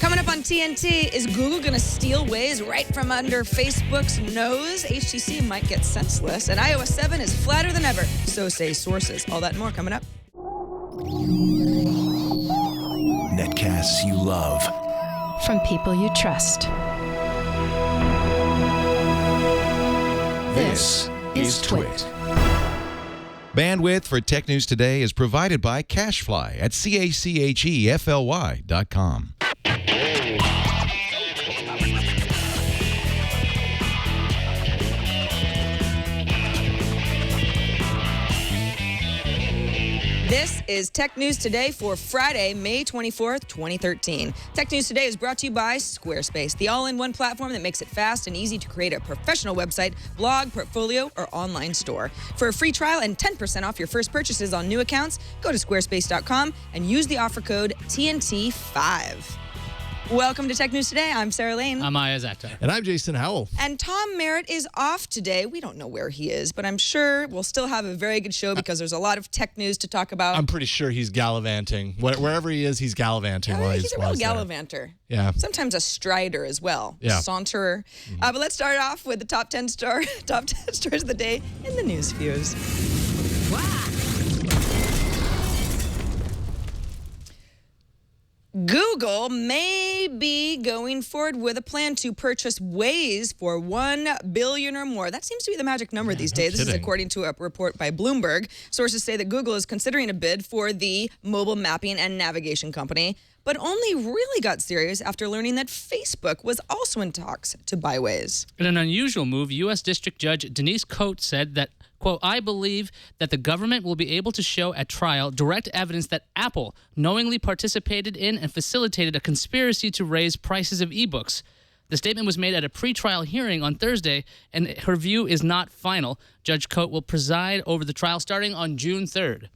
Coming up on TNT, is Google going to steal Waze right from under Facebook's nose? HTC might get Senseless, and iOS 7 is flatter than ever, so say sources. All that and more coming up. Netcasts you love. From people you trust. This is Twit. Bandwidth for Tech News Today is provided by CashFly at CACHEFLY.com. This is Tech News Today for Friday, May 24th, 2013. Tech News Today is brought to you by Squarespace, the all-in-one platform that makes it fast and easy to create a professional website, blog, portfolio, or online store. For a free trial and 10% off your first purchases on new accounts, go to squarespace.com and use the offer code TNT5. Welcome to Tech News Today. I'm Sarah Lane. I'm Aya Zakta. And I'm Jason Howell. And Tom Merritt is off today. We don't know where he is, but I'm sure we'll still have a very good show because there's a lot of tech news to talk about. I'm pretty sure he's gallivanting. Wherever he is, he's gallivanting. He's a real gallivanter. Yeah. Sometimes a strider as well. Yeah. Saunterer. But let's start off with the top 10 stories of the day in the news fuse. Wow. Google may be going forward with a plan to purchase Waze for $1 billion or more. That seems to be the magic number these days. This is according to a report by Bloomberg. Sources say that Google is considering a bid for the mobile mapping and navigation company, but only really got serious after learning that Facebook was also in talks to buy Waze. In an unusual move, U.S. District Judge Denise Coate said that, quote, I believe that the government will be able to show at trial direct evidence that Apple knowingly participated in and facilitated a conspiracy to raise prices of ebooks. The statement was made at a pretrial hearing on Thursday, and her view is not final. Judge Coate will preside over the trial starting on June 3rd.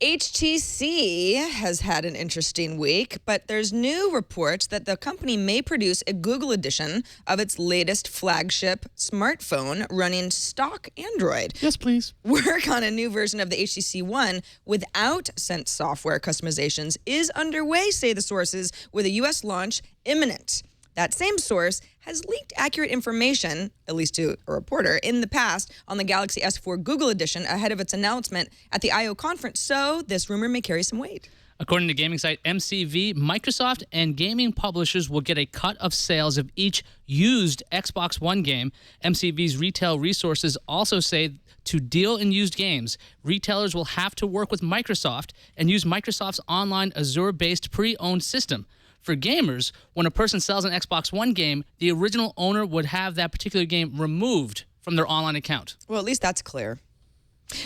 HTC has had an interesting week, but there's new reports that the company may produce a Google edition of its latest flagship smartphone running stock Android. Yes, please. Work on a new version of the HTC One without Sense software customizations is underway, say the sources, with a U.S. launch imminent. That same source has leaked accurate information, at least to a reporter, in the past on the Galaxy S4 Google edition ahead of its announcement at the I.O. conference, so this rumor may carry some weight. According to gaming site MCV, Microsoft and gaming publishers will get a cut of sales of each used Xbox One game. MCV's retail resources also say to deal in used games, retailers will have to work with Microsoft and use Microsoft's online Azure-based pre-owned system. For gamers, when a person sells an Xbox One game, the original owner would have that particular game removed from their online account. Well, at least that's clear.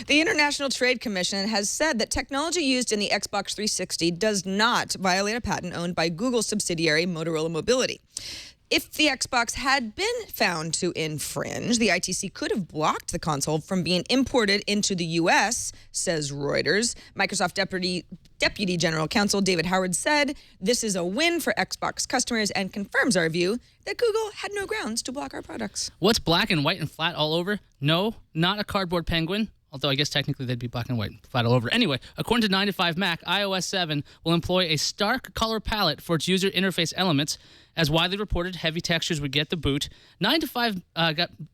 The International Trade Commission has said that technology used in the Xbox 360 does not violate a patent owned by Google's subsidiary Motorola Mobility. If the Xbox had been found to infringe, the ITC could have blocked the console from being imported into the U.S., says Reuters. Microsoft Deputy General Counsel David Howard said, this is a win for Xbox customers and confirms our view that Google had no grounds to block our products. What's black and white and flat all over? No, not a cardboard penguin. Although I guess technically they'd be black and white, flat all over. Anyway, according to 9to5Mac, iOS 7 will employ a stark color palette for its user interface elements. As widely reported, heavy textures would get the boot. 9to5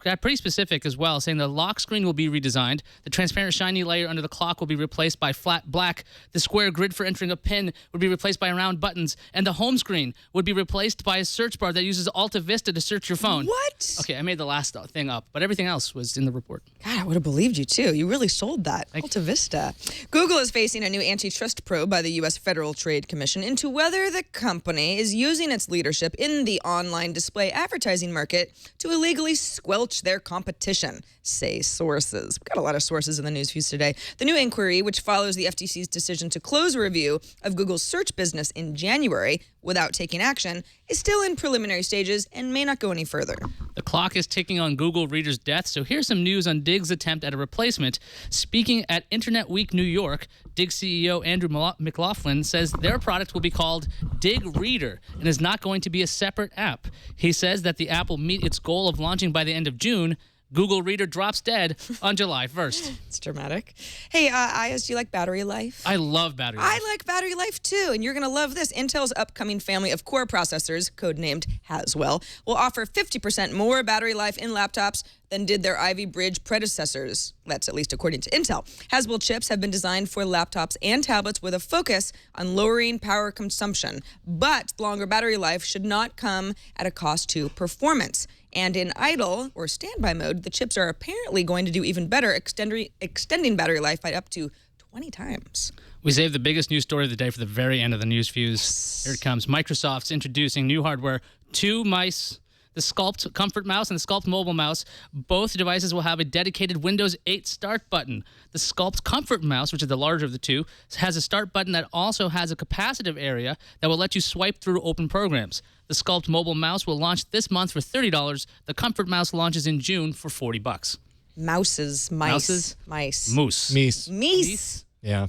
got pretty specific as well, saying the lock screen will be redesigned. The transparent shiny layer under the clock will be replaced by flat black. The square grid for entering a pin would be replaced by round buttons. And the home screen would be replaced by a search bar that uses Alta Vista to search your phone. What? Okay, I made the last thing up, but everything else was in the report. God, I would have believed you, too. You really sold that. Alta Vista. Google is facing a new antitrust probe by the U.S. Federal Trade Commission into whether the company is using its leadership in the online display advertising market to illegally squelch their competition, say sources. We've got a lot of sources in the news fuse today. The new inquiry, which follows the FTC's decision to close a review of Google's search business in January without taking action, is still in preliminary stages and may not go any further. The clock is ticking on Google readers' death, so here's some news on Dig's attempt at a replacement. Speaking at Internet Week New York, Dig CEO Andrew McLaughlin says their product will be called Dig Reader and is not going to be a separate app. He says that the app will meet its goal of launching by the end of June, Google Reader drops dead on July 1st. It's dramatic. Hey, Ayaz, do you like battery life? I love battery life. I like battery life too, and you're going to love this. Intel's upcoming family of Core processors, codenamed Haswell, will offer 50% more battery life in laptops than did their Ivy Bridge predecessors. That's at least according to Intel. Haswell chips have been designed for laptops and tablets with a focus on lowering power consumption, but longer battery life should not come at a cost to performance. And in idle or standby mode, the chips are apparently going to do even better, extending battery life by up to 20 times. We saved the biggest news story of the day for the very end of the news fuse. Here it comes. Microsoft's introducing new hardware, two mice, the Sculpt Comfort Mouse and the Sculpt Mobile Mouse. Both devices will have a dedicated Windows 8 start button. The Sculpt Comfort Mouse, which is the larger of the two, has a start button that also has a capacitive area that will let you swipe through open programs. The Sculpt Mobile Mouse will launch this month for $30. The Comfort Mouse launches in June for $40. Mice. Moose. Meese. Yeah.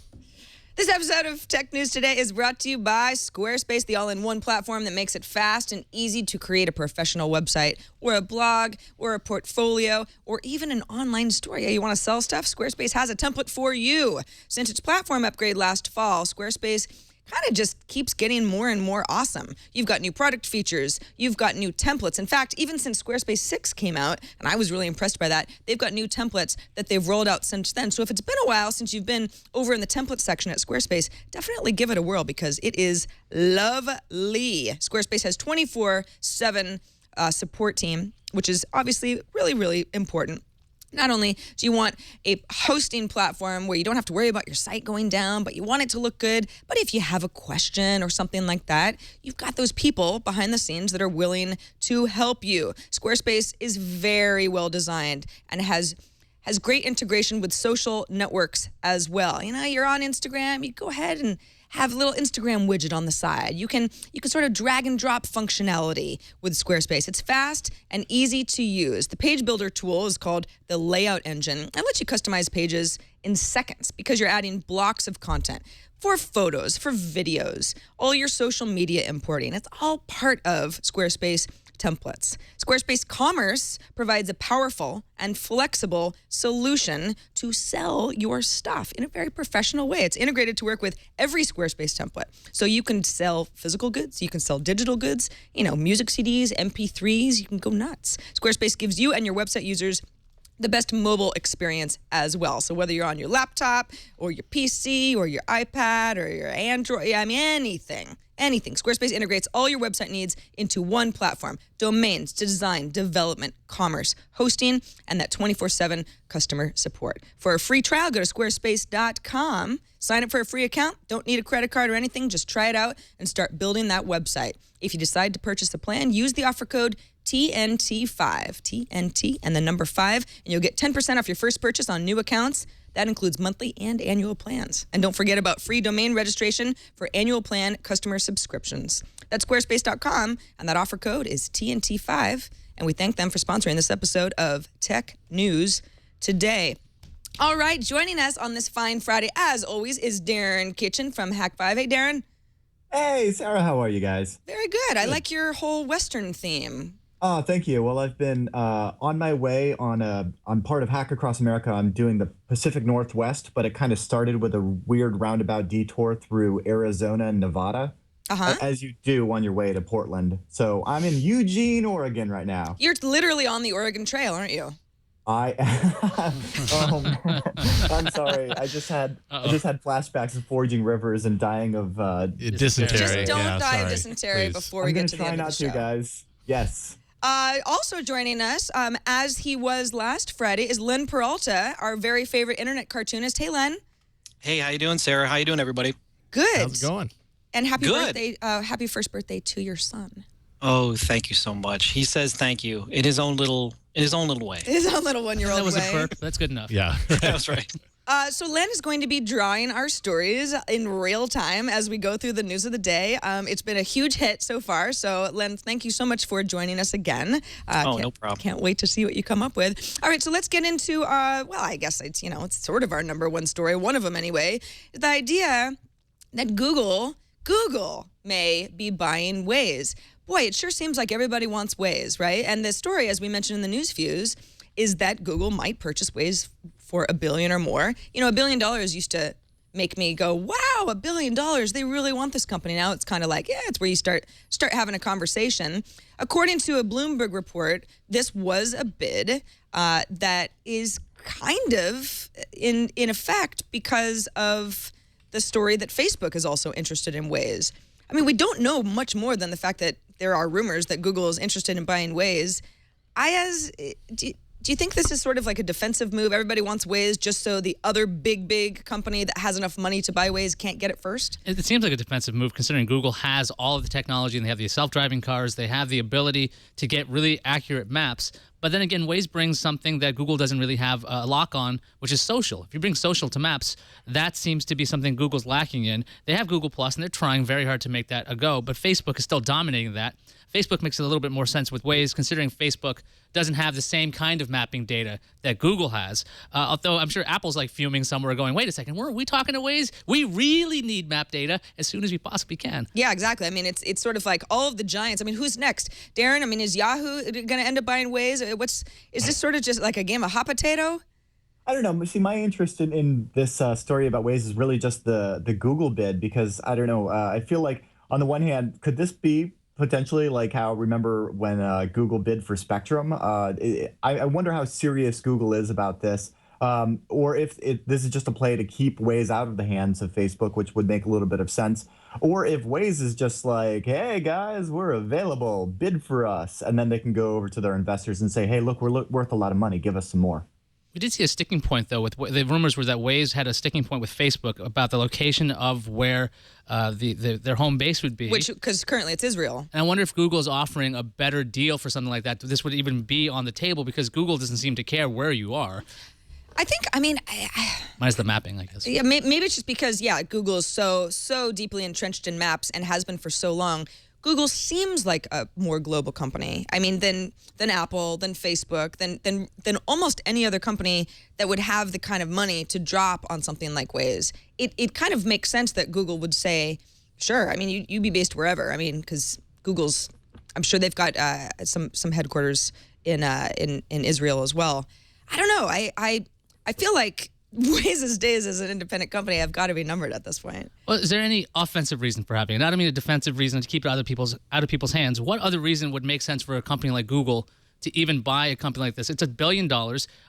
This episode of Tech News Today is brought to you by Squarespace, the all-in-one platform that makes it fast and easy to create a professional website or a blog or a portfolio or even an online store. Yeah, you want to sell stuff? Squarespace has a template for you. Since its platform upgrade last fall, Squarespace kind of just keeps getting more and more awesome. You've got new product features. You've got new templates. In fact, even since Squarespace 6 came out, and I was really impressed by that, they've got new templates that they've rolled out since then. So if it's been a while since you've been over in the template section at Squarespace, definitely give it a whirl because it is lovely. Squarespace has 24/7 support team, which is obviously really, really important. Not only do you want a hosting platform where you don't have to worry about your site going down, but you want it to look good, but if you have a question or something like that, you've got those people behind the scenes that are willing to help you. Squarespace is very well designed and has great integration with social networks as well. You know, you're on Instagram, you go ahead and have a little Instagram widget on the side. You can sort of drag and drop functionality with Squarespace. It's fast and easy to use. The page builder tool is called the Layout Engine and lets you customize pages in seconds because you're adding blocks of content for photos, for videos, all your social media importing. It's all part of Squarespace templates. Squarespace Commerce provides a powerful and flexible solution to sell your stuff in a very professional way. It's integrated to work with every Squarespace template. So you can sell physical goods, you can sell digital goods, music CDs, MP3s, you can go nuts. Squarespace gives you and your website users the best mobile experience as well. So whether you're on your laptop or your PC or your iPad or your Android, anything. Squarespace integrates all your website needs into one platform. Domains, design, development, commerce, hosting, and that 24/7 customer support. For a free trial, go to squarespace.com. Sign up for a free account. Don't need a credit card or anything. Just try it out and start building that website. If you decide to purchase a plan, use the offer code TNT5, TNT, and the number 5, and you'll get 10% off your first purchase on new accounts. That includes monthly and annual plans. And don't forget about free domain registration for annual plan customer subscriptions. That's squarespace.com, and that offer code is TNT5. And we thank them for sponsoring this episode of Tech News Today. All right, joining us on this fine Friday, as always, is Darren Kitchen from Hack5. Hey, Darren. Hey, Sarah, how are you guys? Very good. I like your whole Western theme. Oh, thank you. Well, I've been on my way I'm part of Hack Across America. I'm doing the Pacific Northwest, but it kind of started with a weird roundabout detour through Arizona and Nevada, as you do on your way to Portland. So I'm in Eugene, Oregon right now. You're literally on the Oregon Trail, aren't you? I'm sorry. I just had flashbacks of foraging rivers and dying of dysentery. Just don't die of sorry. dysentery Please. before we get to the end of the show. I'm going to try not to, guys. Yes. Also joining us, as he was last Friday, is Len Peralta, our very favorite internet cartoonist. Hey, Len. Hey, how you doing, Sarah? How you doing, everybody? Good. How's it going? And happy Good. birthday! Happy first birthday to your son. Oh, thank you so much. He says thank you in his own little way. His own little one-year-old That was way. a burp. That's good enough. Yeah. That's right. So Len is going to be drawing our stories in real time as we go through the news of the day. It's been a huge hit so far. So Len, thank you so much for joining us again. No problem. Can't wait to see what you come up with. All right, so let's get into, I guess it's sort of our number one story, one of them anyway. The idea that Google may be buying Waze. Boy, it sure seems like everybody wants Waze, right? And the story, as we mentioned in the news fuse, is that Google might purchase Waze for $1 billion or more. You know, $1 billion used to make me go, wow, $1 billion. They really want this company. Now it's kind of like, yeah, it's where you start having a conversation. According to a Bloomberg report, this was a bid that is kind of in effect because of the story that Facebook is also interested in Waze. I mean, we don't know much more than the fact that there are rumors that Google is interested in buying Waze. Do you think this is sort of like a defensive move? Everybody wants Waze just so the other big company that has enough money to buy Waze can't get it first? It seems like a defensive move considering Google has all of the technology and they have the self-driving cars. They have the ability to get really accurate maps. But then again, Waze brings something that Google doesn't really have a lock on, which is social. If you bring social to maps, that seems to be something Google's lacking in. They have Google Plus, and they're trying very hard to make that a go, but Facebook is still dominating that. Facebook makes a little bit more sense with Waze, considering Facebook doesn't have the same kind of mapping data that Google has. Although I'm sure Apple's like fuming somewhere going, wait a second, weren't we talking to Waze? We really need map data as soon as we possibly can. Yeah, exactly. I mean, it's sort of like all of the giants. I mean, who's next? Darren, I mean, is Yahoo going to end up buying Waze? Is this sort of just like a game of hot potato? I don't know. See, my interest in this story about Waze is really just the Google bid, because I don't know. I feel like on the one hand, could this be potentially like how, remember when Google bid for Spectrum? I wonder how serious Google is about this, or if this is just a play to keep Waze out of the hands of Facebook, which would make a little bit of sense, or if Waze is just like, hey guys, we're available, bid for us, and then they can go over to their investors and say, hey, look, we're worth a lot of money, give us some more. We did see a sticking point, though. With the rumors were that Waze had a sticking point with Facebook about the location of where their home base would be. Because currently it's Israel. And I wonder if Google is offering a better deal for something like that. This would even be on the table because Google doesn't seem to care where you are. Minus the mapping, I guess. Yeah, maybe it's just because, Google is so deeply entrenched in maps and has been for so long. Google seems like a more global company. I mean, than Apple, than Facebook, than almost any other company that would have the kind of money to drop on something like Waze. It kind of makes sense that Google would say, sure. I mean, you be based wherever. I mean, because Google's, I'm sure they've got some headquarters in Israel as well. I don't know. I feel like Waze's days as an independent company have got to be numbered at this point. Well, is there any offensive reason for having it? Not I mean a defensive reason to keep it out of people's hands. What other reason would make sense for a company like Google to even buy a company like this? It's $1 billion,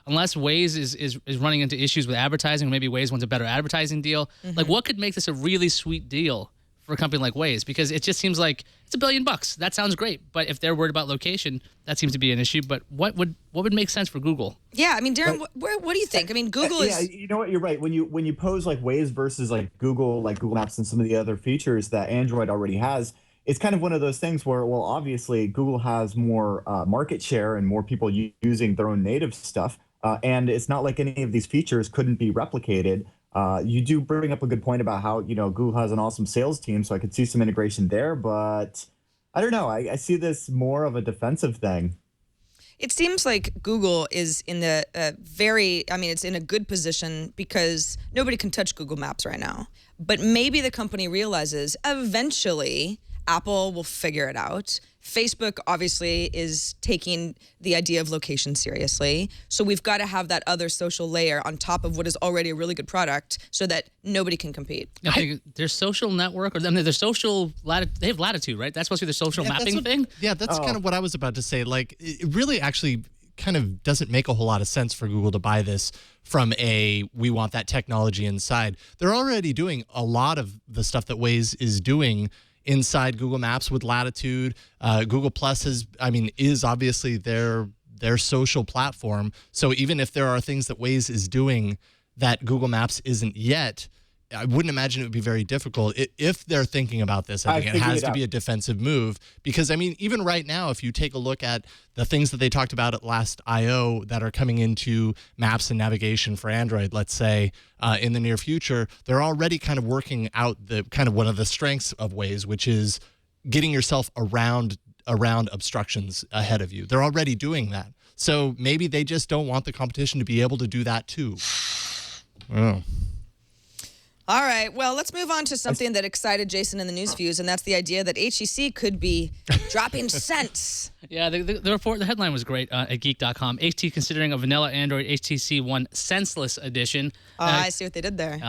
unless Waze is running into issues with advertising, or maybe Waze wants a better advertising deal. Mm-hmm. Like, what could make this a really sweet deal for a company like Waze? Because it just seems like it's $1 billion. That sounds great, but if they're worried about location, that seems to be an issue. But what would make sense for Google? Yeah, I mean, Darren, what do you think? I mean, Google is. Yeah, you know what? You're right. When you pose like Waze versus like Google Maps and some of the other features that Android already has, it's kind of one of those things where, well, obviously Google has more market share and more people using their own native stuff, and it's not like any of these features couldn't be replicated. You do bring up a good point about how, Google has an awesome sales team, so I could see some integration there, but I don't know. I see this more of a defensive thing. It seems like Google is in the it's in a good position because nobody can touch Google Maps right now. But maybe the company realizes eventually Apple will figure it out. Facebook obviously is taking the idea of location seriously. So we've got to have that other social layer on top of what is already a really good product so that nobody can compete. Their social network, their social they have Latitude, right? That's supposed to be their social mapping thing? Yeah, that's kind of what I was about to say. Like, it really actually kind of doesn't make a whole lot of sense for Google to buy this from we want that technology inside. They're already doing a lot of the stuff that Waze is doing inside Google Maps with Latitude. Google Plus is obviously their social platform. So even if there are things that Waze is doing that Google Maps isn't yet, I wouldn't imagine it would be very difficult if they're thinking about this. I think it has to be a defensive move because, even right now, if you take a look at the things that they talked about at last I.O. that are coming into maps and navigation for Android, let's say, in the near future, they're already kind of working out the kind of one of the strengths of Waze, which is getting yourself around obstructions ahead of you. They're already doing that. So maybe they just don't want the competition to be able to do that too. Oh. All right, well, let's move on to something that excited Jason in the news views, and that's the idea that HEC could be dropping cents. Yeah, the report, the headline was great at geek.com. HTC considering a vanilla Android HTC One Senseless edition. I see what they did there.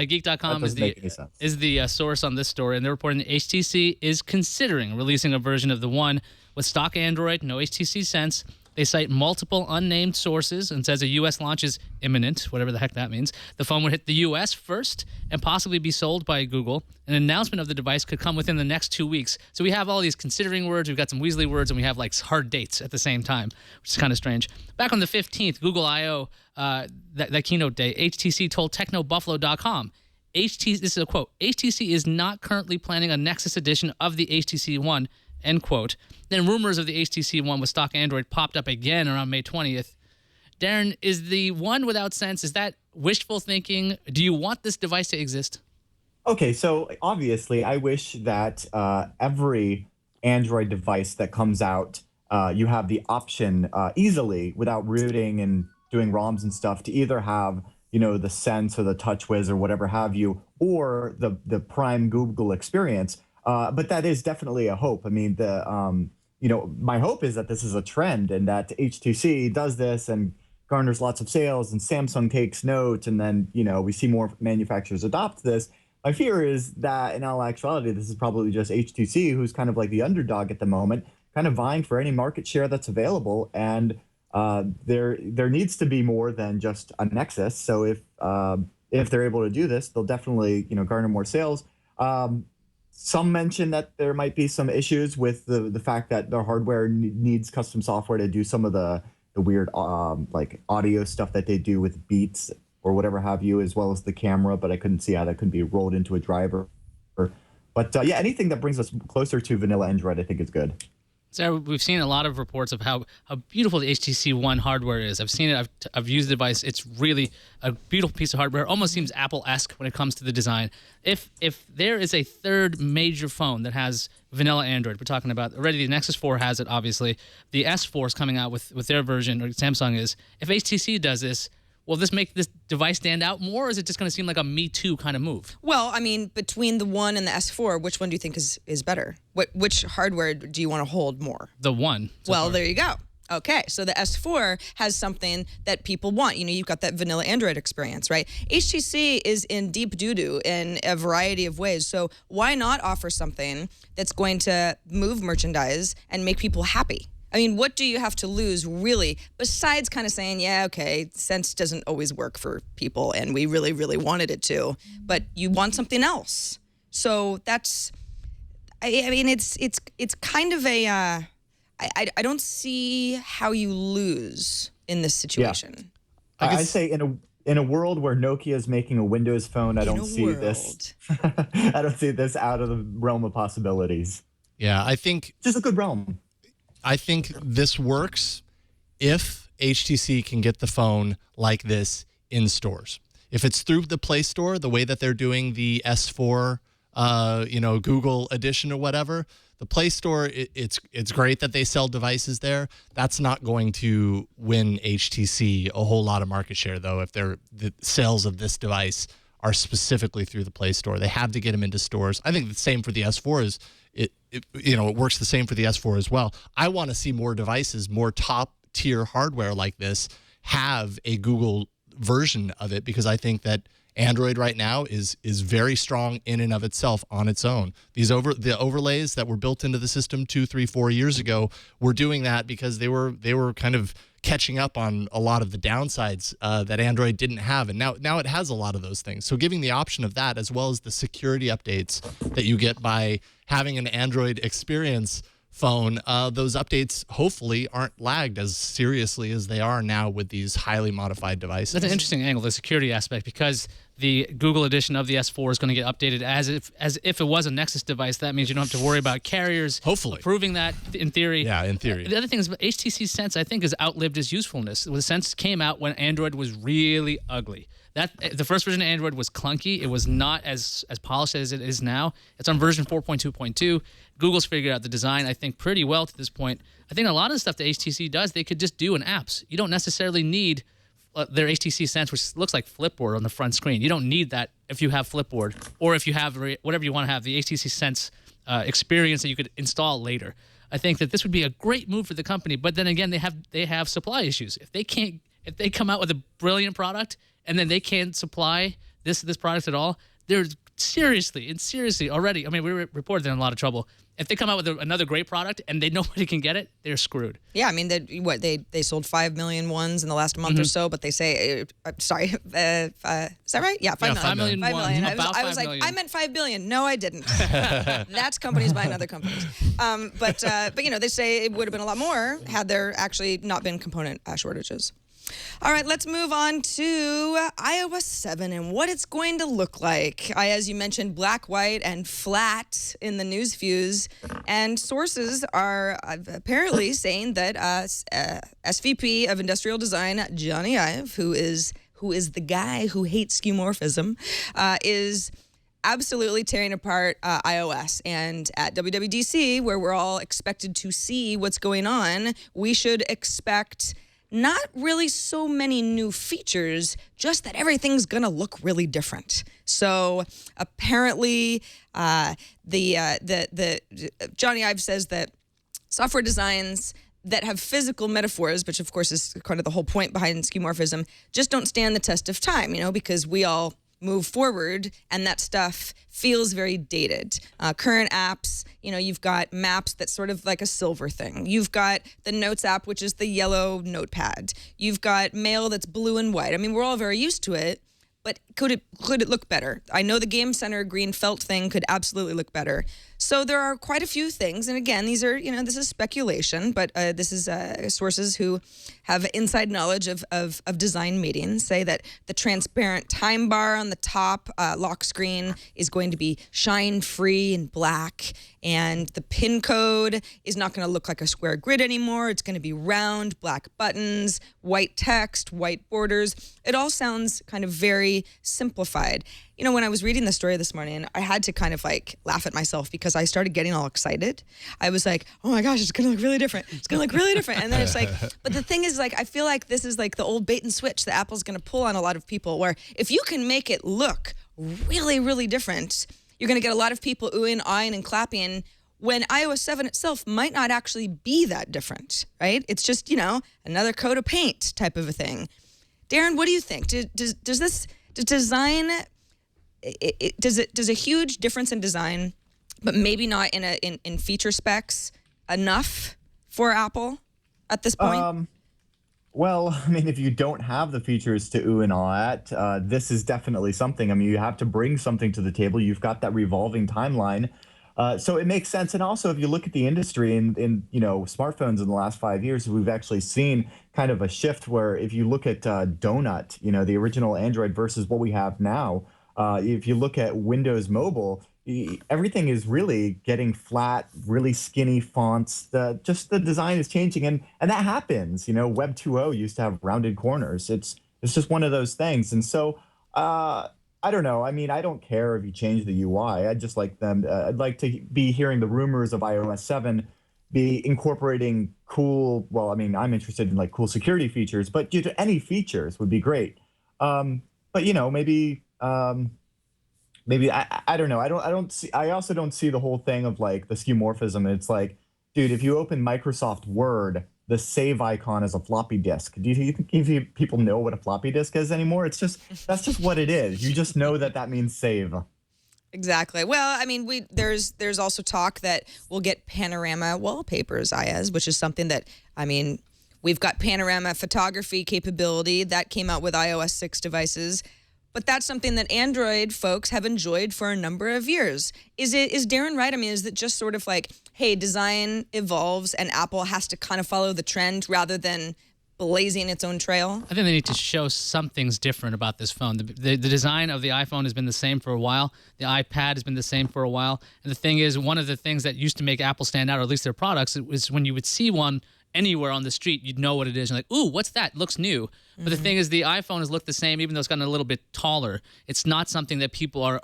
Geek.com is make any sense. the source on this story, and they're reporting that HTC is considering releasing a version of the One with stock Android, no HTC Sense. They cite multiple unnamed sources and says a U.S. launch is imminent, whatever the heck that means. The phone would hit the U.S. first and possibly be sold by Google. An announcement of the device could come within the next 2 weeks. So we have all these considering words, we've got some Weasley words, and we have like hard dates at the same time, which is kind of strange. Back on the 15th, Google I.O., that keynote day, HTC told technobuffalo.com, this is a quote, HTC is not currently planning a Nexus edition of the HTC One, end quote. Then rumors of the HTC One with stock Android popped up again around May 20th. Darren, is the One without Sense, is that wishful thinking? Do you want this device to exist? Okay, so obviously, I wish that every Android device that comes out, you have the option easily, without rooting and doing ROMs and stuff, to either have the Sense or the TouchWiz or whatever have you, or the prime Google experience. But that is definitely a hope. I mean, my hope is that this is a trend and that HTC does this and garners lots of sales and Samsung takes note, and then, we see more manufacturers adopt this. My fear is that in all actuality, this is probably just HTC, who's kind of like the underdog at the moment, kind of vying for any market share that's available. And there needs to be more than just a Nexus. So if they're able to do this, they'll definitely, garner more sales. Some mention that there might be some issues with the fact that their hardware needs custom software to do some of the weird like audio stuff that they do with Beats or whatever have you, as well as the camera, but I couldn't see how that could be rolled into a driver. But yeah, anything that brings us closer to vanilla Android, I think is good. So we've seen a lot of reports of how beautiful the HTC One hardware is. I've seen it. I've used the device. It's really a beautiful piece of hardware. Almost seems Apple-esque when it comes to the design. If there is a third major phone that has vanilla Android, we're talking about already the Nexus 4 has it, obviously. The S4 is coming out with their version, or Samsung is. If HTC does this, will this make this device stand out more, or is it just going to seem like a Me Too kind of move? Well, I mean, between the One and the S4, which one do you think is better? Which hardware do you want to hold more? The One. Well, there you go. Okay, so the S4 has something that people want. You've got that vanilla Android experience, right? HTC is in deep doo-doo in a variety of ways. So why not offer something that's going to move merchandise and make people happy? I mean, what do you have to lose, really, besides kind of saying, yeah, okay, Sense doesn't always work for people, and we really, really wanted it to, but you want something else. So that's, I mean, it's kind of a, I don't see how you lose in this situation. Yeah. I'd say in a world where Nokia is making a Windows phone, I don't see this. I don't see this out of the realm of possibilities. Yeah, I think just a good realm. I think this works if HTC can get the phone like this in stores. If it's through the Play Store, the way that they're doing the S4, Google edition or whatever, the Play Store, it's great that they sell devices there. That's not going to win HTC a whole lot of market share, though, if the sales of this device are specifically through the Play Store. They have to get them into stores. I think the same for the S4 is. It works the same for the S4 as well. I want to see more devices, more top-tier hardware like this have a Google version of it, because I think that Android right now is very strong in and of itself on its own. The overlays that were built into the system 2, 3, 4 years ago were doing that because they were kind of catching up on a lot of the downsides that Android didn't have, and now it has a lot of those things. So giving the option of that, as well as the security updates that you get by having an Android experience phone, those updates hopefully aren't lagged as seriously as they are now with these highly modified devices. That's an interesting angle, the security aspect, because the Google edition of the S4 is going to get updated as if it was a Nexus device. That means you don't have to worry about carriers hopefully approving that in theory. Yeah, in theory. The other thing is HTC Sense, I think, has outlived its usefulness. The Sense came out when Android was really ugly. The first version of Android was clunky. It was not as polished as it is now. It's on version 4.2.2. Google's figured out the design, I think, pretty well to this point. I think a lot of the stuff that HTC does, they could just do in apps. You don't necessarily need their HTC Sense, which looks like Flipboard on the front screen. You don't need that if you have Flipboard, or if you have whatever you want to have, the HTC Sense experience that you could install later. I think that this would be a great move for the company, but then again, they have supply issues. If they come out with a brilliant product and then they can't supply this product at all, they're seriously already. I mean, we reported they're in a lot of trouble. If they come out with another great product and nobody can get it, they're screwed. Yeah, I mean, they sold 5 million ones in the last month or so, but they say, sorry, is that right? Yeah, 5 million. 5 million. 5 million. I was 5 like, million. I meant 5 billion. No, I didn't. That's companies buying other companies. But they say it would have been a lot more had there actually not been component shortages. All right, let's move on to iOS 7 and what it's going to look like. As you mentioned, black, white, and flat in the news fuse. And sources are apparently saying that SVP of Industrial Design, Johnny Ive, who is the guy who hates skeuomorphism, is absolutely tearing apart iOS. And at WWDC, where we're all expected to see what's going on, we should expect not really so many new features, just that everything's gonna look really different. So apparently, the Johnny Ive says that software designs that have physical metaphors, which of course is kind of the whole point behind skeuomorphism, just don't stand the test of time, because we all move forward and that stuff feels very dated. Current apps, you've got Maps that's sort of like a silver thing. You've got the Notes app, which is the yellow notepad. You've got Mail that's blue and white. I mean, we're all very used to it, but could it look better? I know the Game Center green felt thing could absolutely look better. So there are quite a few things, and again, these are, this is speculation, but this is sources who have inside knowledge of design meetings say that the transparent time bar on the top lock screen is going to be shine-free and black, and the pin code is not going to look like a square grid anymore. It's going to be round, black buttons, white text, white borders. It all sounds kind of very simplified. When I was reading the story this morning, I had to kind of laugh at myself because I started getting all excited. I was like, oh my gosh, it's going to look really different. It's going to look really different. And then it's but the thing is, I feel like this is the old bait and switch that Apple's going to pull on a lot of people, where if you can make it look really, really different, you're going to get a lot of people oohing, eyeing, and clapping, when iOS 7 itself might not actually be that different, right? It's just, another coat of paint type of a thing. Darren, what do you think? Does a huge difference in design, but maybe not in feature specs, enough for Apple at this point? Well, I mean, if you don't have the features to ooh and ah at, this is definitely something. I mean, you have to bring something to the table. You've got that revolving timeline. So it makes sense. And also, if you look at the industry in smartphones in the last 5 years, we've actually seen kind of a shift where if you look at Donut, the original Android versus what we have now, if you look at Windows Mobile, everything is really getting flat, really skinny fonts. Just the design is changing, and that happens. Web 2.0 used to have rounded corners. It's just one of those things. And so I don't know. I mean, I don't care if you change the UI. I'd just like them. I'd like to be hearing the rumors of iOS 7 be incorporating cool. Well, I mean, I'm interested in cool security features, but any features would be great. But maybe I don't know. I don't see. I also don't see the whole thing of the skeuomorphism. It's dude, if you open Microsoft Word, the save icon is a floppy disk. Do you think people know what a floppy disk is anymore? That's just what it is. You just know that means save. Exactly. Well, I mean, there's also talk that we'll get panorama wallpapers, which is something that, I mean, we've got panorama photography capability that came out with iOS 6 devices. But that's something that Android folks have enjoyed for a number of years. Is Darren right? I mean, is it just sort of hey, design evolves and Apple has to kind of follow the trend rather than blazing its own trail? I think they need to show something's different about this phone. The design of the iPhone has been the same for a while. The iPad has been the same for a while. And the thing is, one of the things that used to make Apple stand out, or at least their products, it was when you would see one anywhere on the street, you'd know what it is. You're like, ooh, what's that? Looks new. But the thing is, the iPhone has looked the same, even though it's gotten a little bit taller. It's not something that people are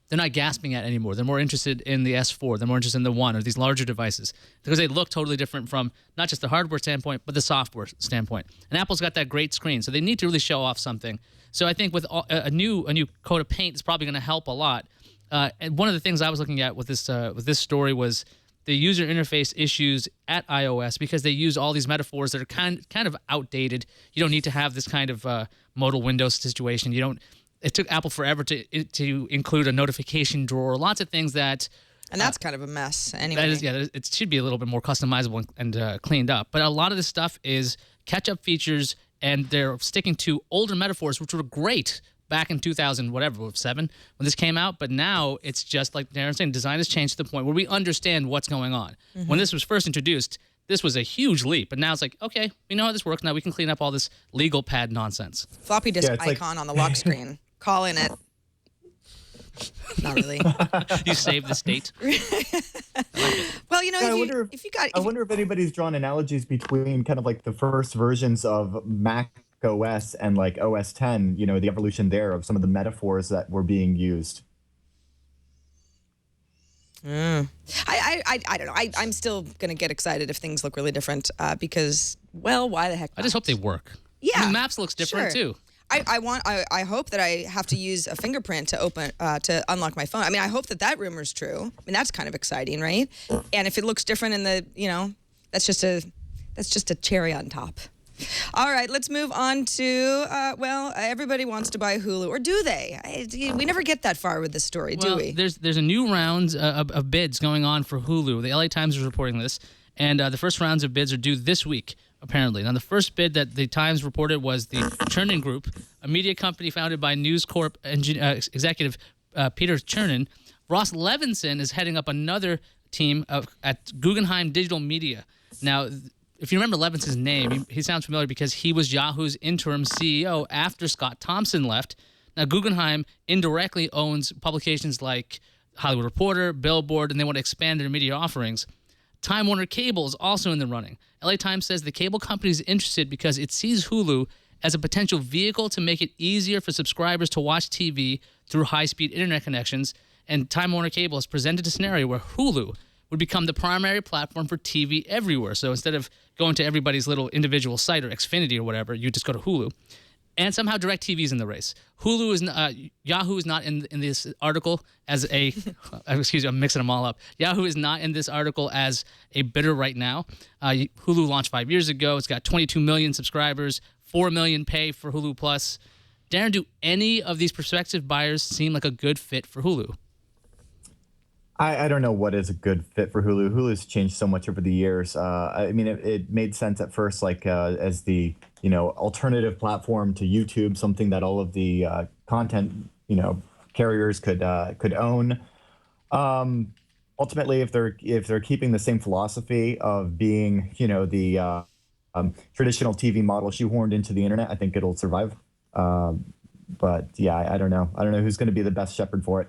they're not gasping at anymore. They're more interested in the S4. They're more interested in the One or these larger devices because they look totally different from not just the hardware standpoint, but the software standpoint. And Apple's got that great screen, so they need to really show off something. So I think with a new coat of paint is probably going to help a lot. And one of the things I was looking at with this story was the user interface issues at iOS, because they use all these metaphors that are kind of outdated. You don't need to have this kind of modal window situation. It took Apple forever to include a notification drawer. Lots of things that. And that's kind of a mess anyway. It should be a little bit more customizable and cleaned up. But a lot of this stuff is catch-up features, and they're sticking to older metaphors, which were great back in 2007 when this came out. But now it's just like Darren's saying, design has changed to the point where we understand what's going on. Mm-hmm. When this was first introduced, this was a huge leap. But now it's like, okay, we know how this works. Now we can clean up all this legal pad nonsense. Floppy disk icon on the lock screen. Calling it. Not really. You saved the state. Well, I wonder if anybody's drawn analogies between kind of like the first versions of Mac OS and like OS 10, the evolution there of some of the metaphors that were being used. I don't know. I'm still going to get excited if things look really different because, well, why the heck not? I just hope they work. Yeah. I mean, Maps looks different, too. I hope that I have to use a fingerprint to unlock my phone. I mean, I hope that rumor's true. I mean, that's kind of exciting, right? And if it looks different in the, that's just a cherry on top. All right, let's move on to, everybody wants to buy Hulu, or do they? We never get that far with this story, do we? There's a new round of bids going on for Hulu. The LA Times is reporting this, and the first rounds of bids are due this week, apparently. Now, the first bid that the Times reported was the Chernin Group, a media company founded by News Corp executive Peter Chernin. Ross Levinson is heading up another team at Guggenheim Digital Media. Now, if you remember Levinson's name, he sounds familiar because he was Yahoo's interim CEO after Scott Thompson left. Now, Guggenheim indirectly owns publications like Hollywood Reporter, Billboard, and they want to expand their media offerings. Time Warner Cable is also in the running. LA Times says the cable company is interested because it sees Hulu as a potential vehicle to make it easier for subscribers to watch TV through high-speed internet connections. And Time Warner Cable has presented a scenario where Hulu would become the primary platform for TV everywhere. So instead of going to everybody's little individual site or Xfinity or whatever, you just go to Hulu. And somehow DirecTV is in the race. Yahoo is not in this article as a, excuse me, I'm mixing them all up. Yahoo is not in this article as a bidder right now. Hulu launched 5 years ago. It's got 22 million subscribers, 4 million pay for Hulu Plus. Darren, do any of these prospective buyers seem like a good fit for Hulu? I don't know what is a good fit for Hulu. Hulu's changed so much over the years. I mean, it made sense at first, like as the alternative platform to YouTube, something that all of the content carriers could own. Ultimately, if they're keeping the same philosophy of being the traditional TV model shoehorned into the internet, I think it'll survive. But yeah, I don't know. I don't know who's going to be the best shepherd for it.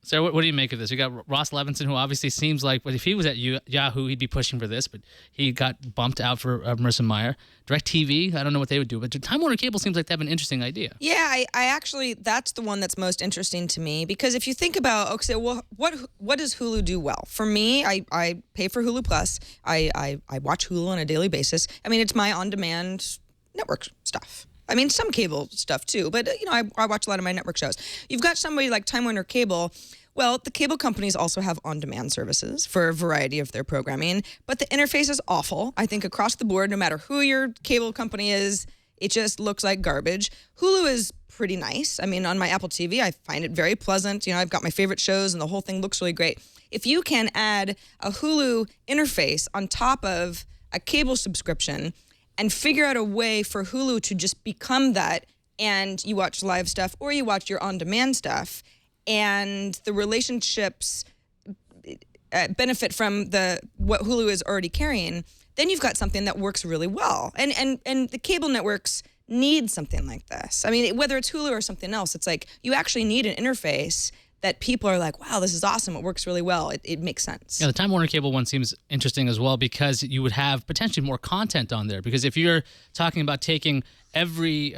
So what do you make of this? You got Ross Levinson, who obviously seems like, if he was at Yahoo, he'd be pushing for this, but he got bumped out for Marissa Mayer. DirecTV, I don't know what they would do, but Time Warner Cable seems like they have an interesting idea. Yeah, I actually, that's the one that's most interesting to me, because if you think about, okay, well, what does Hulu do well? For me, I pay for Hulu Plus. I watch Hulu on a daily basis. I mean, it's my on-demand network stuff. I mean, some cable stuff too, but I watch a lot of my network shows. You've got somebody like Time Warner Cable. Well, the cable companies also have on-demand services for a variety of their programming, but the interface is awful. I think across the board, no matter who your cable company is, it just looks like garbage. Hulu is pretty nice. I mean, on my Apple TV, I find it very pleasant. I've got my favorite shows, and the whole thing looks really great. If you can add a Hulu interface on top of a cable subscription and figure out a way for Hulu to just become that, and you watch live stuff or you watch your on-demand stuff, and the relationships benefit from what Hulu is already carrying, then you've got something that works really well. And the cable networks need something like this. I mean, whether it's Hulu or something else, it's like you actually need an interface that people are like, wow, this is awesome. It works really well. It makes sense. Yeah, the Time Warner Cable one seems interesting as well because you would have potentially more content on there. Because if you're talking about taking every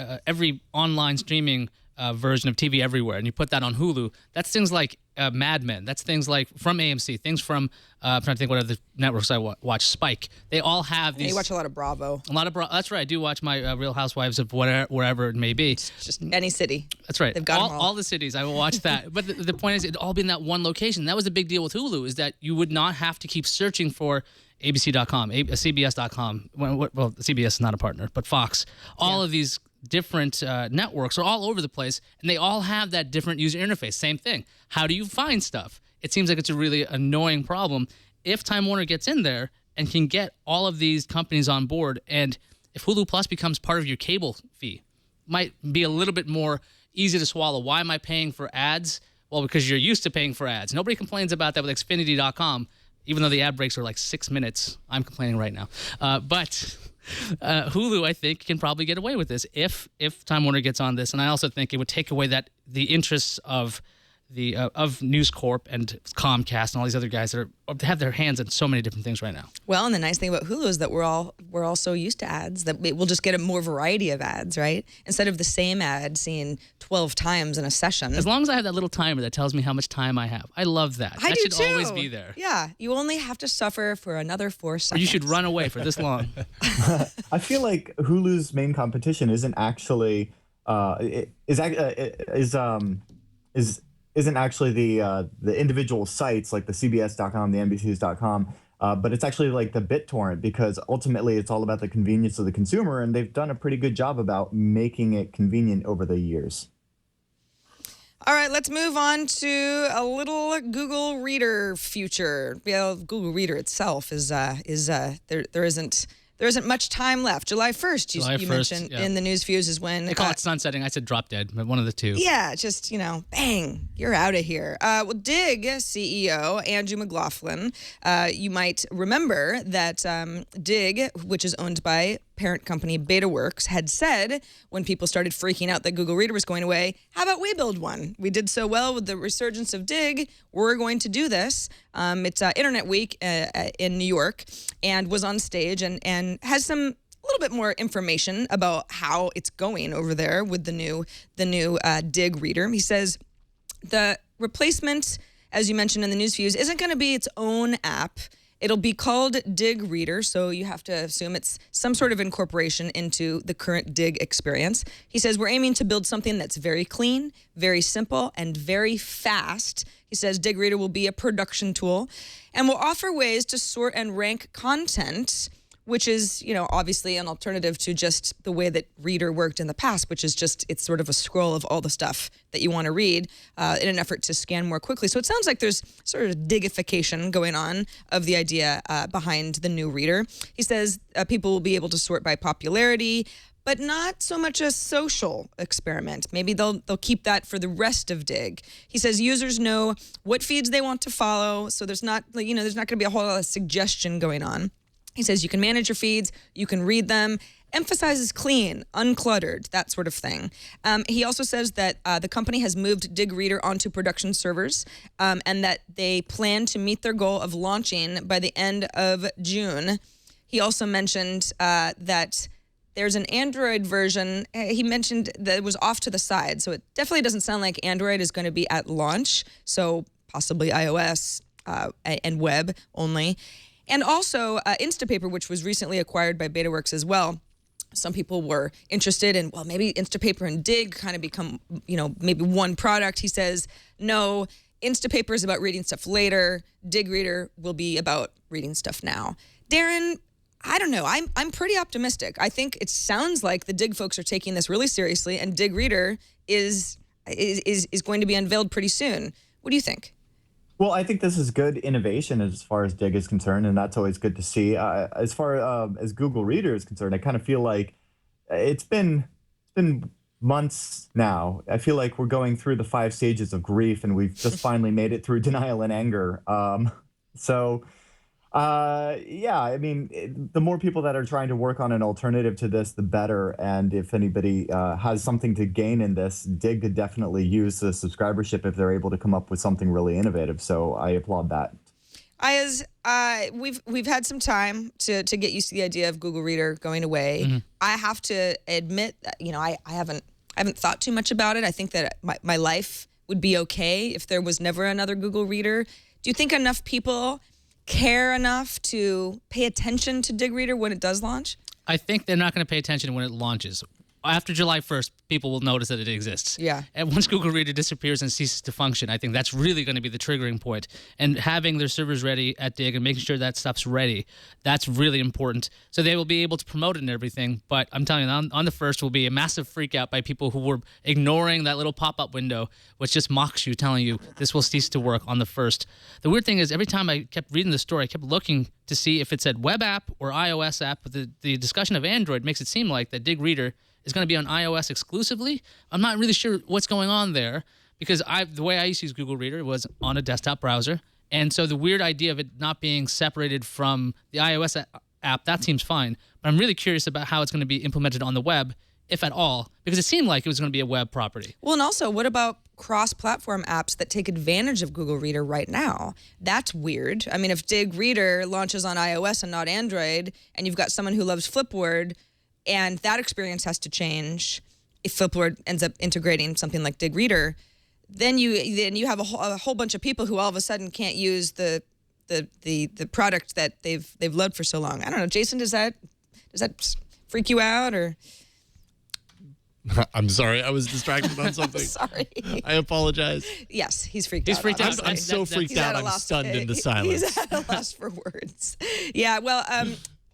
online streaming version of TV everywhere and you put that on Hulu, that's things like Mad Men. That's things like from AMC. Things from I'm trying to think what other networks I watch. Spike. They all have these. You watch a lot of Bravo. That's right. I do watch my Real Housewives of wherever it may be. Just any city. That's right. They've got all the cities. I will watch that. But the point is, it'd all be in that one location. That was the big deal with Hulu, is that you would not have to keep searching for ABC.com, CBS.com. Well, CBS is not a partner, but Fox. All of these different networks are all over the place, and they all have that different user interface. Same thing. How do you find stuff? It seems like it's a really annoying problem. If Time Warner gets in there and can get all of these companies on board, and if Hulu Plus becomes part of your cable fee, might be a little bit more easy to swallow. Why am I paying for ads? Well, because you're used to paying for ads. Nobody complains about that with Xfinity.com, even though the ad breaks are like 6 minutes. I'm complaining right now. But Hulu, I think, can probably get away with this if Time Warner gets on this. And I also think it would take away the interests of News Corp and Comcast and all these other guys that have their hands in so many different things right now. Well, and the nice thing about Hulu is that we're all so used to ads that we'll just get a more variety of ads, right? Instead of the same ad seen 12 times in a session. As long as I have that little timer that tells me how much time I have. I love that. I that do should too. always be there. Yeah, you only have to suffer for another 4 seconds. Or you should run away for this long. I feel like Hulu's main competition isn't actually isn't actually the individual sites like the CBS.com, the NBC's.com, but it's actually like the BitTorrent, because ultimately it's all about the convenience of the consumer, and they've done a pretty good job about making it convenient over the years. All right, let's move on to a little Google Reader future. Google Reader itself is there isn't much time left. July 1st, July you 1st, mentioned yeah. in the news views is when... They call it sunsetting. I said drop dead, but one of the two. Yeah, just, bang, you're out of here. Well, Dig CEO Andrew McLaughlin, you might remember that Dig, which is owned by parent company BetaWorks, had said when people started freaking out that Google Reader was going away, how about we build one? We did so well with the resurgence of Dig, we're going to do this. It's Internet Week in New York, and was on stage and has a little bit more information about how it's going over there with the new Dig reader. He says the replacement, as you mentioned in the news views, isn't going to be its own app. It'll be called Dig Reader, so you have to assume it's some sort of incorporation into the current Dig experience. He says, we're aiming to build something that's very clean, very simple, and very fast. He says Dig Reader will be a production tool and will offer ways to sort and rank content, which is, obviously an alternative to just the way that Reader worked in the past, which is just, it's sort of a scroll of all the stuff that you want to read in an effort to scan more quickly. So it sounds like there's sort of digification going on of the idea behind the new Reader. He says people will be able to sort by popularity, but not so much a social experiment. Maybe they'll keep that for the rest of Dig. He says users know what feeds they want to follow, so there's not going to be a whole lot of suggestion going on. He says you can manage your feeds, you can read them, emphasizes clean, uncluttered, that sort of thing. He also says that the company has moved Dig Reader onto production servers and that they plan to meet their goal of launching by the end of June. He also mentioned that there's an Android version. He mentioned that it was off to the side, so it definitely doesn't sound like Android is going to be at launch, so possibly iOS and web only. And also Instapaper, which was recently acquired by BetaWorks as well. Some people were interested in, well, maybe Instapaper and Dig kind of become, maybe one product. He says, no, Instapaper is about reading stuff later. Dig Reader will be about reading stuff now. Darren, I don't know. I'm pretty optimistic. I think it sounds like the Dig folks are taking this really seriously, and Dig Reader is going to be unveiled pretty soon. What do you think? Well, I think this is good innovation as far as Dig is concerned, and that's always good to see. As far as Google Reader is concerned, I kind of feel like it's been months now. I feel like we're going through the 5 stages of grief, and we've just finally made it through denial and anger. Yeah, I mean, the more people that are trying to work on an alternative to this, the better. And if anybody has something to gain in this, Dig could definitely use the subscribership if they're able to come up with something really innovative. So I applaud that. We've had some time to get used to the idea of Google Reader going away. Mm-hmm. I have to admit that, I haven't thought too much about it. I think that my life would be okay if there was never another Google Reader. Do you think enough people care enough to pay attention to Dig Reader when it does launch? I think they're not going to pay attention when it launches. After July 1st, people will notice that it exists. Yeah. And once Google Reader disappears and ceases to function, I think that's really going to be the triggering point. And having their servers ready at Dig and making sure that stuff's ready, that's really important. So they will be able to promote it and everything. But I'm telling you, on the 1st will be a massive freak out by people who were ignoring that little pop-up window, which just mocks you, telling you this will cease to work on the 1st. The weird thing is, every time I kept reading the story, I kept looking to see if it said web app or iOS app. But the discussion of Android makes it seem like that Dig Reader is going to be on iOS exclusively. I'm not really sure what's going on there, because the way I used to use Google Reader was on a desktop browser. And so the weird idea of it not being separated from the iOS app, that seems fine. But I'm really curious about how it's going to be implemented on the web, if at all, because it seemed like it was going to be a web property. Well, and also, what about cross-platform apps that take advantage of Google Reader right now? That's weird. I mean, if Dig Reader launches on iOS and not Android, and you've got someone who loves Flipboard, and that experience has to change if Flipboard ends up integrating something like Dig Reader, then you have a whole bunch of people who all of a sudden can't use the product that they've loved for so long. I don't know, Jason, does that freak you out, or? I'm sorry, I was distracted on something. Sorry. I apologize. Yes, he's freaked He's out. freaked out. honestly. I'm so freaked out, I'm stunned into silence. He's at a loss for words. Yeah, well,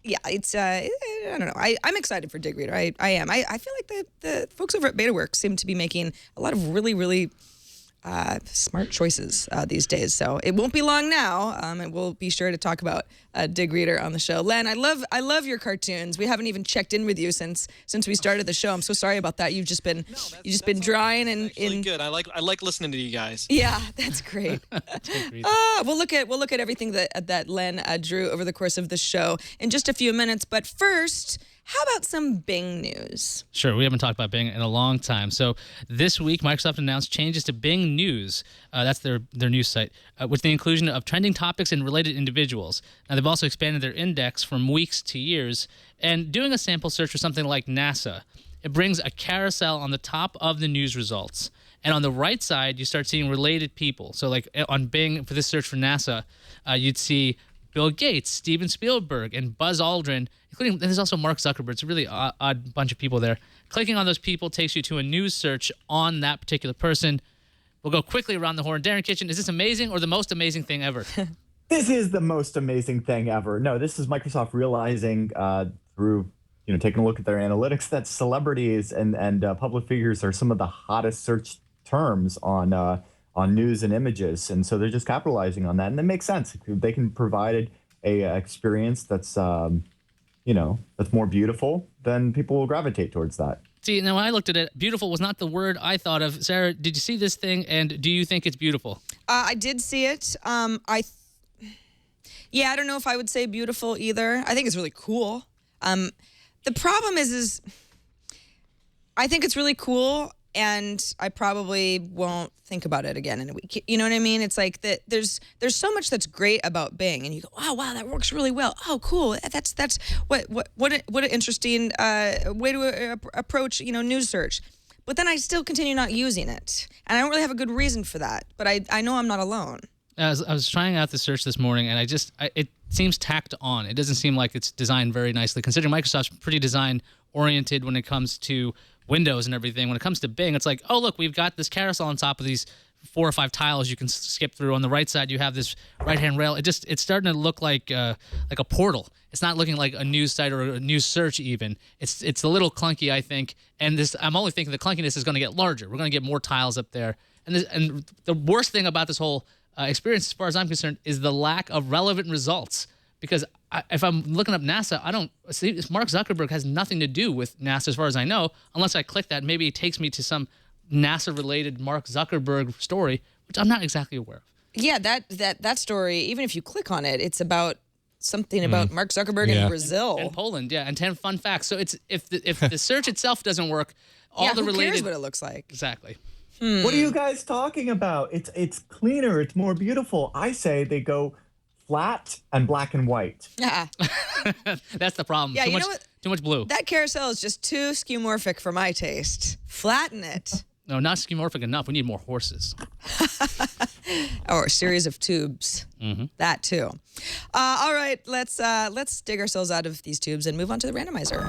yeah, it's I don't know. I'm excited for Dig Reader. I am. I feel like the folks over at BetaWorks seem to be making a lot of really, really smart choices these days. So it won't be long now, and we'll be sure to talk about Dig Reader on the show. Len, I love your cartoons. We haven't even checked in with you since we started the show. I'm so sorry about that. You've just been drawing and in good. I like listening to you guys. Yeah, that's great. We'll look at everything that Len drew over the course of the show in just a few minutes. But first, how about some Bing news? Sure, we haven't talked about Bing in a long time. So this week, Microsoft announced changes to Bing News. That's their news site, with the inclusion of trending topics and related individuals. Now, they've also expanded their index from weeks to years. And doing a sample search for something like NASA, it brings a carousel on the top of the news results. And on the right side, you start seeing related people. So like on Bing, for this search for NASA, you'd see Bill Gates, Steven Spielberg, and Buzz Aldrin, including, and there's also Mark Zuckerberg. It's a really odd bunch of people there. Clicking on those people takes you to a news search on that particular person. We'll go quickly around the horn. Darren Kitchen, is this amazing or the most amazing thing ever? This is the most amazing thing ever. No, this is Microsoft realizing through taking a look at their analytics that celebrities and public figures are some of the hottest search terms on news and images, and so they're just capitalizing on that, and it makes sense. They can provide a experience that's that's more beautiful, then people will gravitate towards that. See, now when I looked at it, beautiful was not the word I thought of. Sarah, did you see this thing, and do you think it's beautiful? I did see it. I don't know if I would say beautiful either. I think it's really cool. The problem is I think it's really cool, and I probably won't think about it again in a week. You know what I mean? It's like that. There's so much that's great about Bing, and you go, oh wow, that works really well. Oh cool, that's what an interesting way to approach news search. But then I still continue not using it, and I don't really have a good reason for that. But I know I'm not alone. I was trying out the search this morning, and it seems tacked on. It doesn't seem like it's designed very nicely, considering Microsoft's pretty design-oriented when it comes to Windows and everything. When it comes to Bing, it's like, oh, look, we've got this carousel on top of these 4 or 5 tiles you can skip through. On the right side, you have this right-hand rail. It's starting to look like a portal. It's not looking like a news site or a news search even. It's a little clunky, I think, and I'm only thinking the clunkiness is going to get larger. We're going to get more tiles up there. And the worst thing about this whole experience, as far as I'm concerned, is the lack of relevant results. Because if I'm looking up NASA, I don't see Mark Zuckerberg has nothing to do with NASA, as far as I know, unless I click that. Maybe it takes me to some NASA-related Mark Zuckerberg story, which I'm not exactly aware of. Yeah, that story. Even if you click on it, it's about something about Mark Zuckerberg in Brazil and Poland. Yeah, and 10 fun facts. So it's if the search itself doesn't work, all the who related. cares what it looks like? Exactly. What are you guys talking about? It's cleaner. It's more beautiful. I say they go flat and black and white. Yeah. That's the problem. Yeah, Too much blue. That carousel is just too skeuomorphic for my taste. Flatten it. No, not skeuomorphic enough. We need more horses. Or a series of tubes. That too. All right, let's dig ourselves out of these tubes and move on to the randomizer.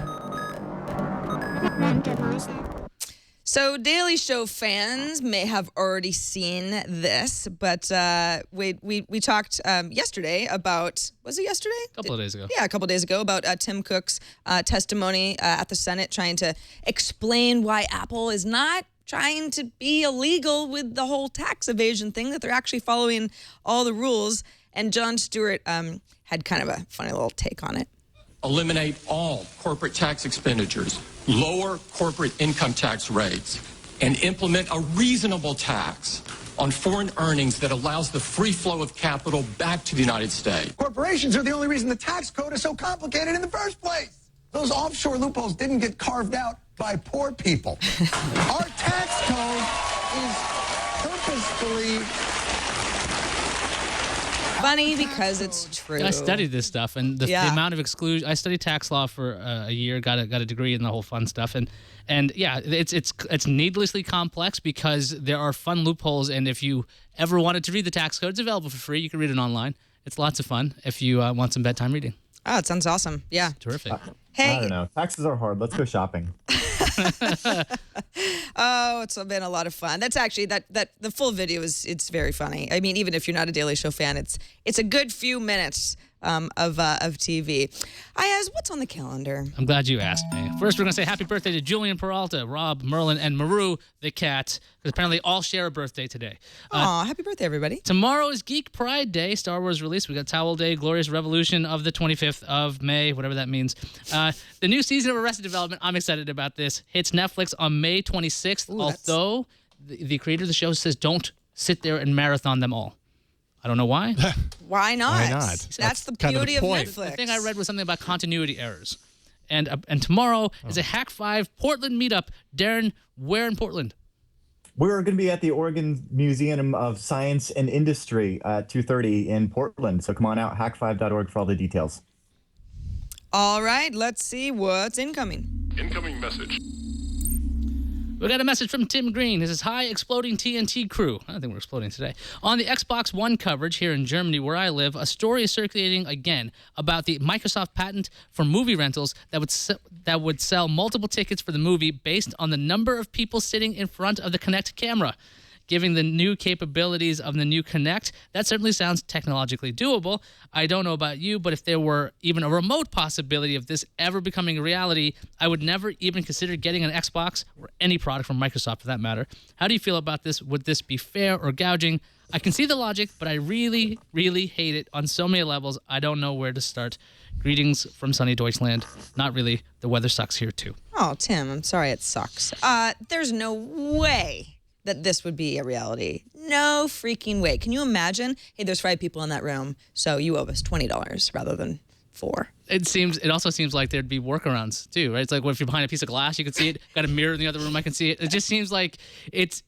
So Daily Show fans may have already seen this, but we talked yesterday about, was it yesterday? A couple of days ago. Yeah, a couple of days ago about Tim Cook's testimony at the Senate trying to explain why Apple is not trying to be illegal with the whole tax evasion thing, that they're actually following all the rules. And Jon Stewart had kind of a funny little take on it. Eliminate all corporate tax expenditures, lower corporate income tax rates, and implement a reasonable tax on foreign earnings that allows the free flow of capital back to the United States. Corporations are the only reason the tax code is so complicated in the first place. Those offshore loopholes didn't get carved out by poor people. Our tax code is purposefully Funny because it's true. I studied this stuff, and the amount of exclusion. I studied tax law for a year, got a degree in the whole fun stuff, and yeah, it's needlessly complex because there are fun loopholes. And if you ever wanted to read the tax code, it's available for free. You can read it online. It's lots of fun if you want some bedtime reading. Oh, it sounds awesome. Yeah. Terrific. Hey. I don't know. Taxes are hard. Let's go shopping. Oh, it's been a lot of fun. That's actually that the full video it's very funny. I mean, even if you're not a Daily Show fan, it's a good few minutes of TV. Ayaz, what's on the calendar? I'm glad you asked me. First, we're going to say happy birthday to Julian Peralta, Rob, Merlin, and Maru the cat, because apparently all share a birthday today. Aw, happy birthday, everybody. Tomorrow is Geek Pride Day, Star Wars release. We got Towel Day, Glorious Revolution of the 25th of May, whatever that means. The new season of Arrested Development, I'm excited about this, hits Netflix on May 26th, although the creator of the show says don't sit there and marathon them all. I don't know why. Why not? Why not? That's the kind of the beauty of point. Netflix. The thing I read was something about continuity errors. And tomorrow is a Hack 5 Portland meetup. Darren, where in Portland? We're going to be at the Oregon Museum of Science and Industry at 2:30 in Portland. So come on out, hack5.org for all the details. All right, let's see what's incoming. Incoming message. We got a message from Tim Green. This is, hi, exploding TNT crew. I don't think we're exploding today. On the Xbox One coverage here in Germany, where I live, a story is circulating again about the Microsoft patent for movie rentals that would sell multiple tickets for the movie based on the number of people sitting in front of the Kinect camera. Given the new capabilities of the new Kinect, that certainly sounds technologically doable. I don't know about you, but if there were even a remote possibility of this ever becoming a reality, I would never even consider getting an Xbox or any product from Microsoft for that matter. How do you feel about this? Would this be fair or gouging? I can see the logic, but I really, really hate it on so many levels. I don't know where to start. Greetings from sunny Deutschland. Not really. The weather sucks here too. Oh, Tim, I'm sorry it sucks. There's no way that this would be a reality. No freaking way. Can you imagine? Hey, there's 5 people in that room, so you owe us $20 rather than $4. It also seems like there'd be workarounds too, right? It's like, what if you're behind a piece of glass, you can see it. Got a mirror in the other room, I can see it. It just seems like it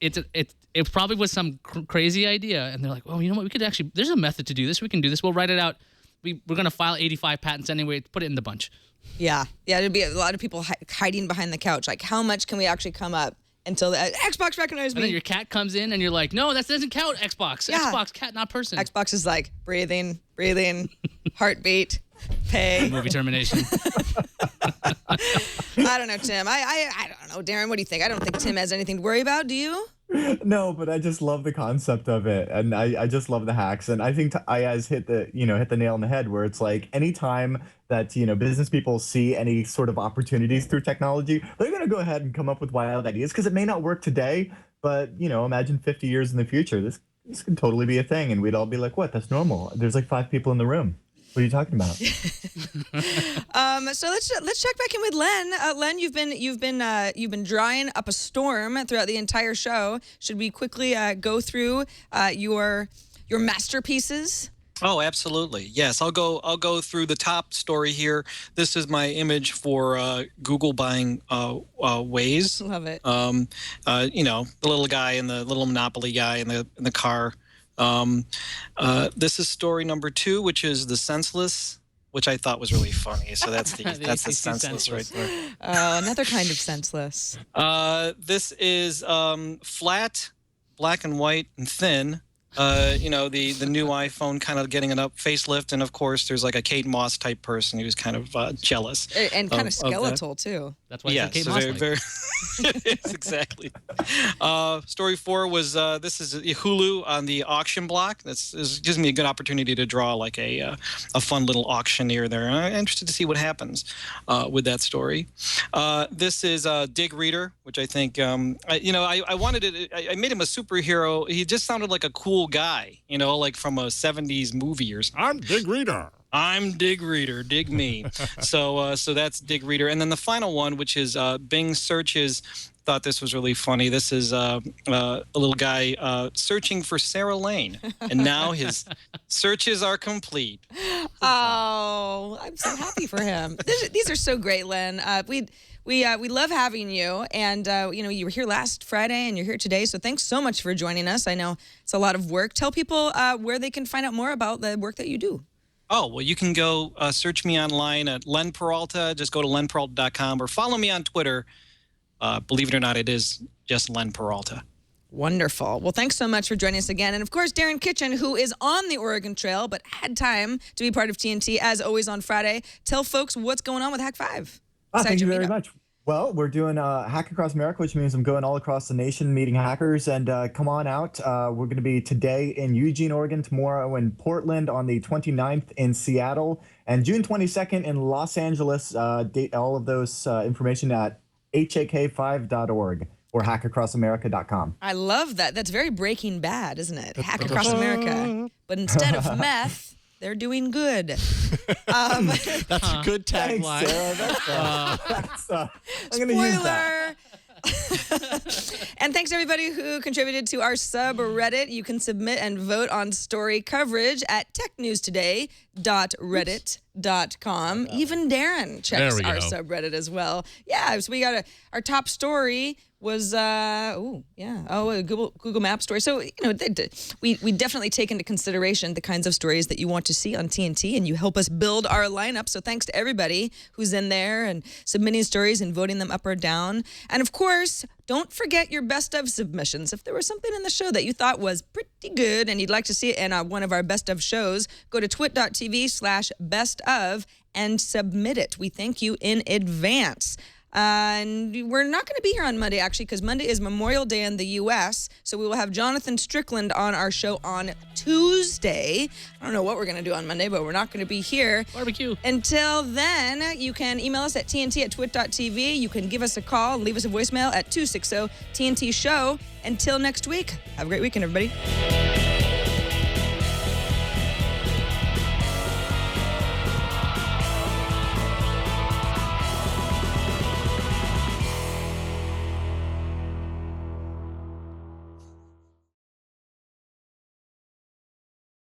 probably was some crazy idea, and they're like, well, you know what? We could actually. There's a method to do this. We can do this. We'll write it out. We're gonna file 85 patents anyway. Put it in the bunch. Yeah. There'd be a lot of people hiding behind the couch. Like, how much can we actually come up until the Xbox recognized me? And then your cat comes in, and you're like, no, that doesn't count. Xbox, Yeah. Xbox, cat, not person. Xbox is like breathing, heartbeat, pay. Movie termination. I don't know, Tim. I don't know, Darren. What do you think? I don't think Tim has anything to worry about. Do you? No, but I just love the concept of it, and I just love the hacks. And I think Ayaz hit the nail on the head, where it's like anytime that business people see any sort of opportunities through technology, they're going to go ahead and come up with wild ideas, because it may not work today, but imagine 50 years in the future, this could totally be a thing, and we'd all be like, what? That's normal. There's like 5 people in the room. What are you talking about? So let's check back in with Len. Len, you've been drawing up a storm throughout the entire show. Should we quickly go through your masterpieces? Oh, absolutely. Yes, I'll go through the top story here. This is my image for Google buying Waze. Love it. The little guy and the little Monopoly guy in the car. This is story number 2, which is the Senseless which I thought was really funny. So that's the ACC senseless right there. Another kind of senseless. This is flat, black and white, and thin. The new iPhone kind of getting an up facelift, and of course there's like a Kate Moss type person who's kind of jealous And kind of skeletal too. That's why it's Kate so Moss. very yes, exactly. Story 4 was this is Hulu on the auction block. This gives me a good opportunity to draw like a fun little auctioneer there. I'm interested to see what happens with that story. This is Dig Reader, which I think I wanted it. I made him a superhero. He just sounded like a cool guy, like from a 70s movie or something. I'm Dig Reader. I'm Dig Reader, dig me. So that's Dig Reader. And then the final one, which is Bing Searches, thought this was really funny. This is a little guy searching for Sarah Lane, and now his searches are complete. Oh, I'm so happy for him. These are so great, Len. We love having you, and you were here last Friday, and you're here today. So thanks so much for joining us. I know it's a lot of work. Tell people where they can find out more about the work that you do. Oh, well, you can go search me online at Len Peralta. Just go to lenperalta.com or follow me on Twitter. Believe it or not, it is just Len Peralta. Wonderful. Well, thanks so much for joining us again. And of course, Darren Kitchen, who is on the Oregon Trail but had time to be part of TNT, as always on Friday. Tell folks what's going on with Hack 5. Thank you very much. Well, we're doing Hack Across America, which means I'm going all across the nation meeting hackers. And come on out. We're going to be today in Eugene, Oregon, tomorrow in Portland, on the 29th in Seattle, and June 22nd in Los Angeles. Date all of those information at hak5.org or hackacrossamerica.com. I love that. That's very Breaking Bad, isn't it? Hack Across America. But instead of meth, they're doing good. That's a good tagline. I'm going to use that. And thanks everybody who contributed to our subreddit. You can submit and vote on story coverage at technewstoday.reddit.com. Even Darren checks our subreddit as well. Yeah, so we got our top story was a Google Maps story. So we definitely take into consideration the kinds of stories that you want to see on TNT, and you help us build our lineup. So thanks to everybody who's in there and submitting stories and voting them up or down. And of course, don't forget your best of submissions. If there was something in the show that you thought was pretty good and you'd like to see it in one of our best of shows, go to twit.tv/bestof and submit it. We thank you in advance. And we're not going to be here on Monday, actually, because Monday is Memorial Day in the U.S., so we will have Jonathan Strickland on our show on Tuesday. I don't know what we're going to do on Monday, but we're not going to be here. Barbecue. Until then, you can email us at tnt@twit.tv. You can give us a call and leave us a voicemail at 260-TNT-SHOW. Until next week, have a great weekend, everybody.